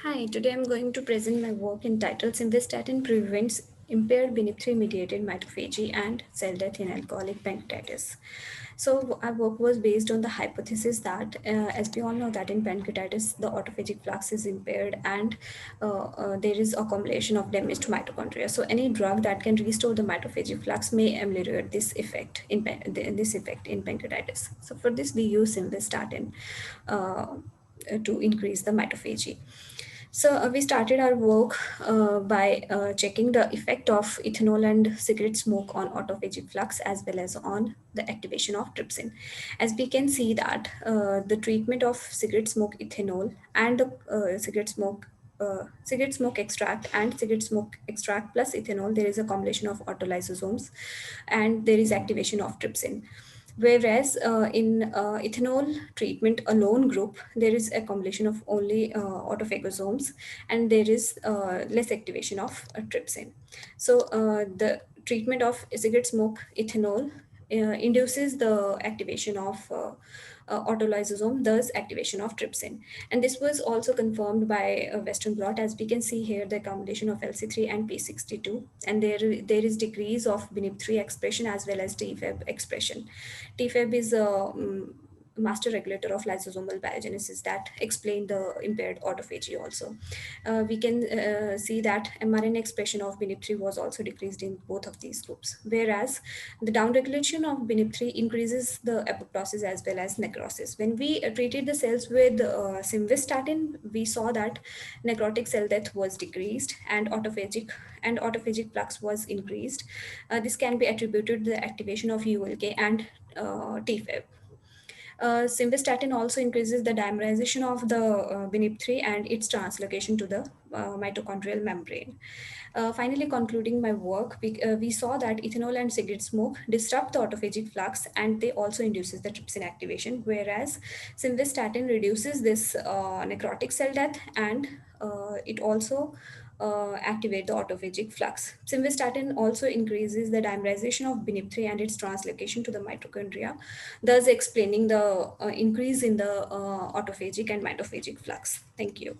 Hi, today I'm going to present my work entitled Simvastatin Prevents Impaired BNip3-mediated Mitophagy and Cell Death in Alcoholic Pancreatitis. So our work was based on the hypothesis that, as we all know, that in pancreatitis, the autophagic flux is impaired and there is accumulation of damage to mitochondria. So any drug that can restore the mitophagic flux may ameliorate this effect in pancreatitis. So for this, we use simvastatin uh, to increase the mitophagy. So we started our work by checking the effect of ethanol and cigarette smoke on autophagic flux as well as on the activation of trypsin. As we can see that the treatment of cigarette smoke ethanol and the cigarette smoke extract and cigarette smoke extract plus ethanol, there is a combination of autolysosomes and there is activation of trypsin. Whereas in ethanol treatment alone group, there is accumulation of only autophagosomes and there is less activation of trypsin. So the treatment of cigarette smoke ethanol induces the activation of autolysosome, thus activation of trypsin. And this was also confirmed by a Western blot, as we can see here, the combination of LC3 and P62. And there is decrease of BNip3 expression as well as TFAB expression. TFAB is a master regulator of lysosomal biogenesis that explain the impaired autophagy also. We can see that mRNA expression of BNip3 was also decreased in both of these groups, whereas the downregulation of BNip3 increases the apoptosis as well as necrosis. When we treated the cells with simvastatin, we saw that necrotic cell death was decreased and autophagic flux was increased. This can be attributed to the activation of ULK and TFAB. Simvastatin also increases the dimerization of the BNip3 and its translocation to the mitochondrial membrane. Finally, concluding my work, we saw that ethanol and cigarette smoke disrupt the autophagic flux and they also induces the trypsin activation, whereas simvastatin reduces this necrotic cell death and it also activate the autophagic flux. Simvastatin also increases the dimerization of BNip3 and its translocation to the mitochondria, thus explaining the increase in the autophagic and mitophagic flux. Thank you.